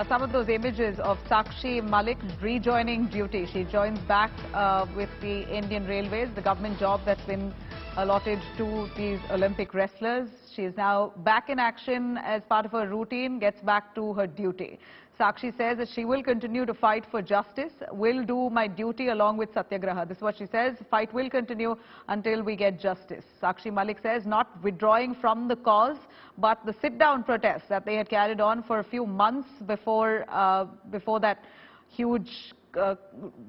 some of those images of Sakshi Malik rejoining duty. She joins back with the Indian Railways, the government job that's been allotted to these Olympic wrestlers. She is now back in action as part of her routine, gets back to her duty. Sakshi says that she will continue to fight for justice, will do my duty along with Satyagraha. This is what she says. Fight will continue until we get justice. Sakshi Malik says not withdrawing from the cause, but the sit-down protests that they had carried on for a few months before that huge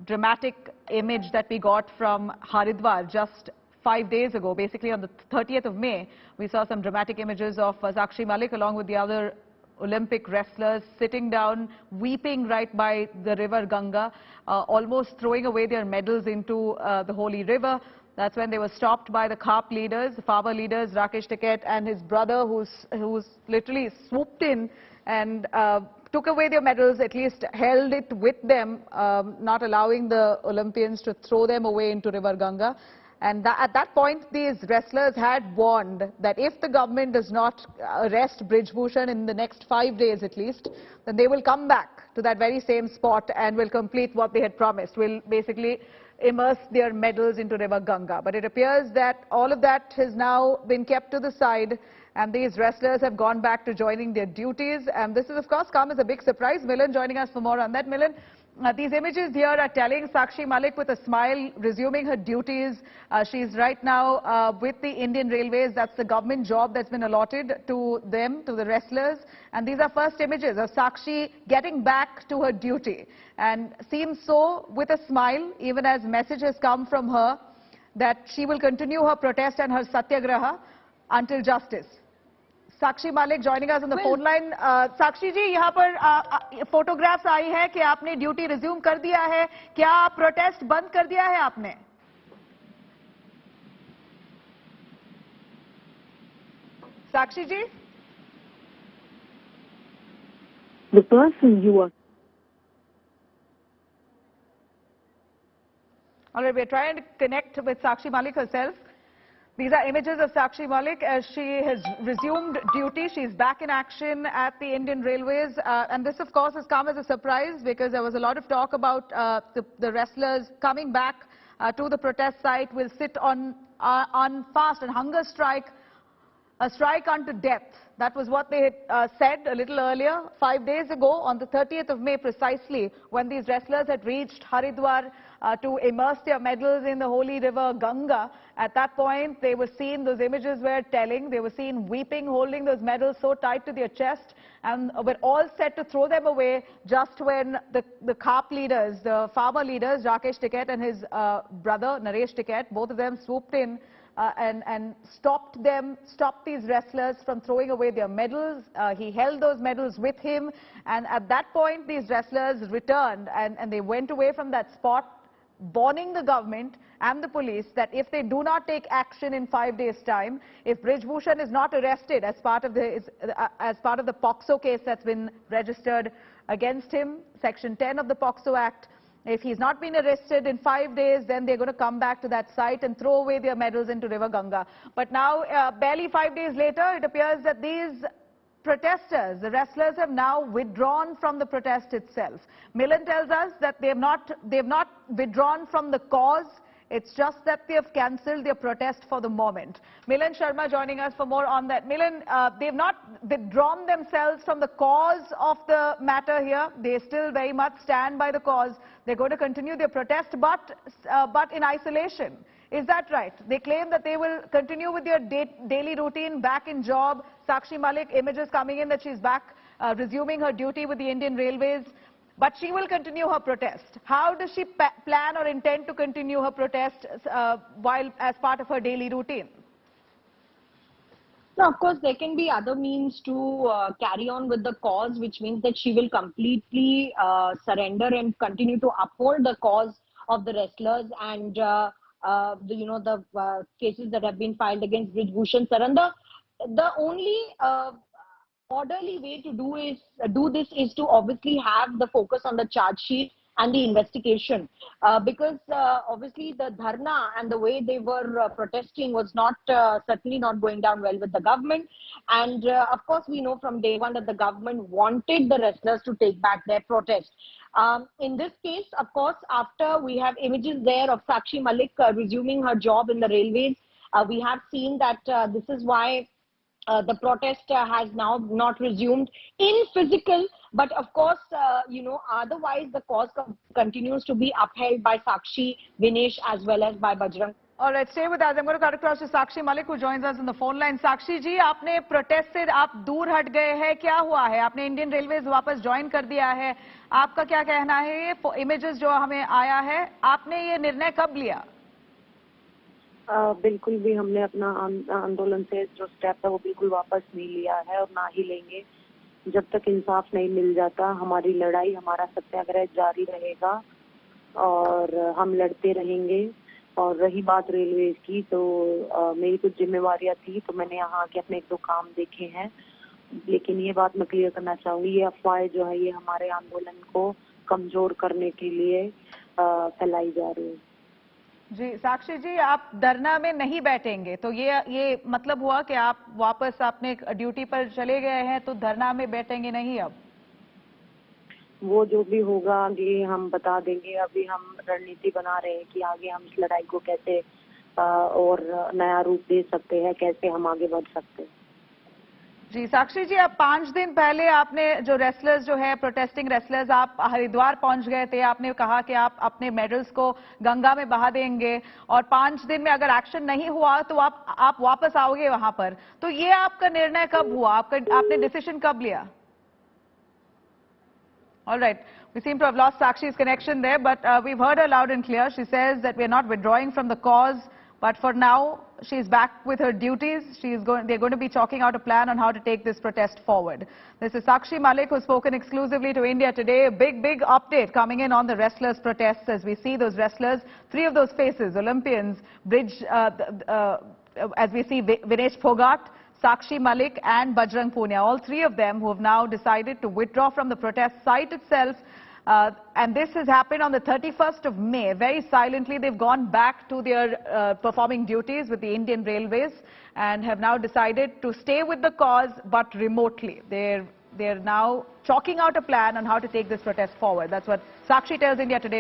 dramatic image that we got from Haridwar just 5 days ago. Basically on the 30th of May, we saw some dramatic images of Sakshi Malik along with the other Olympic wrestlers sitting down, weeping right by the river Ganga, almost throwing away their medals into the holy river. That's when they were stopped by the CAP leaders, the farmer leaders, Rakesh Tiket and his brother, who's literally swooped in and took away their medals, at least held it with them, not allowing the Olympians to throw them away into river Ganga. And at that point, these wrestlers had warned that if the government does not arrest Brij Bhushan in the next 5 days at least, then they will come back to that very same spot and will complete what they had promised, will basically immerse their medals into river Ganga. But it appears that all of that has now been kept to the side and these wrestlers have gone back to joining their duties. And this has, of course, come as a big surprise. Milan joining us for more on that. Milan, these images here are telling Sakshi Malik with a smile, resuming her duties. She's right now with the Indian Railways. That's the government job that's been allotted to them, to the wrestlers. And these are first images of Sakshi getting back to her duty. And seems so with a smile, even as message has come from her that she will continue her protest and her satyagraha until justice. साक्षी मालिक joining us on the phone line. साक्षी जी, यहाँ पर photographs आई है कि आपने duty resume कर दिया है. क्या प्रोटेस्ट बंद कर दिया है आपने? साक्षी जी? The person you are. All right, we're trying to connect with Sakshi Malik herself. These are images of Sakshi Malik as she has resumed duty. She's back in action at the Indian Railways. And this, of course, has come as a surprise because there was a lot of talk about the wrestlers coming back to the protest site, will sit on fast and hunger strike, a strike unto death. That was what they had said a little earlier, 5 days ago, on the 30th of May precisely, when these wrestlers had reached Haridwar to immerse their medals in the holy river Ganga. At that point, they were seen, those images were telling, they were seen weeping, holding those medals so tight to their chest, and were all set to throw them away just when the CAP leaders, the farmer leaders, Rakesh Tiket and his brother, Naresh Tiket, both of them swooped in and stopped these wrestlers from throwing away their medals. He held those medals with him, and at that point, these wrestlers returned and they went away from that spot, warning the government and the police that if they do not take action in 5 days' time, if Brij Bhushan is not arrested as part of the POXO case that's been registered against him, Section 10 of the POXO Act, if he's not been arrested in 5 days, then they're going to come back to that site and throw away their medals into River Ganga. But now, barely 5 days later, it appears that these protesters, the wrestlers, have now withdrawn from the protest itself. Milan tells us that they've not withdrawn from the cause. It's just that they have cancelled their protest for the moment. Milan Sharma joining us for more on that. Milan, they've not withdrawn themselves from the cause of the matter here. They still very much stand by the cause. They're going to continue their protest, but in isolation. Is that right? They claim that they will continue with their daily routine, back in job. Sakshi Malik, images coming in that she's back, resuming her duty with the Indian Railways. But she will continue her protest. How does she plan or intend to continue her protest while as part of her daily routine? No, of course, there can be other means to carry on with the cause, which means that she will completely surrender and continue to uphold the cause of the wrestlers and the cases that have been filed against Brij Bhushan Saranda. The only orderly way to do this is to obviously have the focus on the charge sheet and the investigation, because obviously the dharna and the way they were protesting was not certainly not going down well with the government. And of course, we know from day one that the government wanted the wrestlers to take back their protest. In this case, of course, after we have images there of Sakshi Malik resuming her job in the railways, we have seen that this is why the protest has now not resumed in physical, but of course, otherwise the cause continues to be upheld by Sakshi, Vinesh, as well as by Bajrang. All right, stay with us. I'm going to cut across to Sakshi Malik, who joins us on the phone line. Sakshi ji, आपने protest से आप दूर हट गए हैं, क्या हुआ है? आपने इंडियन रेलवेज वापस ज्वाइन कर दिया है, आपका क्या कहना है? ये इमेजेस जो हमें आया है, आपने ये निर्णय कब लिया? बिल्कुल भी हमने अपना आंदोलन से जो स्टेप है वो बिल्कुल वापस नहीं लिया है और ना ही लेंगे। जब तक इंसाफ नहीं मिल जाता हमारी लड़ाई, हमारा सत्याग्रह जारी रहेगा और हम लड़ते रहेंगे। और रही बात रेलवेज की, तो मेरी कुछ जिम्मेवारियां थी, तो मैंने यहाँ आके अपने एक दो काम देखे हैं। लेकिन ये बात मैं क्लियर करना चाहूंगी, ये अफवाहें जो है ये हमारे आंदोलन को कमजोर करने के लिए फैलाई जा रही है। जी साक्षी जी, आप धरना में नहीं बैठेंगे तो ये मतलब हुआ कि आप वापस अपने ड्यूटी पर चले गए हैं, तो धरना में बैठेंगे नहीं अब? वो जो भी होगा आगे हम बता देंगे। अभी हम रणनीति बना रहे हैं कि आगे हम इस लड़ाई को कैसे और नया रूप दे सकते हैं, कैसे हम आगे बढ़ सकते हैं। जी साक्षी जी, अब 5 दिन पहले आपने जो रेसलर्स जो है, प्रोटेस्टिंग रेसलर्स, आप हरिद्वार पहुंच गए थे। आपने कहा कि आप अपने मेडल्स को गंगा में बहा देंगे और 5 दिन में अगर एक्शन नहीं हुआ तो आप वापस आओगे वहां पर। तो ये आपका निर्णय कब हुआ? आपने डिसीजन कब लिया? All right. We seem to have lost Sakshi's connection there, but we've heard her loud and clear. She says that we're not withdrawing from the cause, but for now, she's back with her duties. They're going to be chalking out a plan on how to take this protest forward. This is Sakshi Malik, who's spoken exclusively to India today. A big update coming in on the wrestlers' protests as we see those wrestlers, 3 of those faces, Olympians, Brij, as we see Vinesh Phogat, Sakshi Malik and Bajrang Punia, all 3 of them who have now decided to withdraw from the protest site itself. And this has happened on the 31st of May. Very silently, they've gone back to their performing duties with the Indian Railways and have now decided to stay with the cause, but remotely. They're now chalking out a plan on how to take this protest forward. That's what Sakshi tells India today.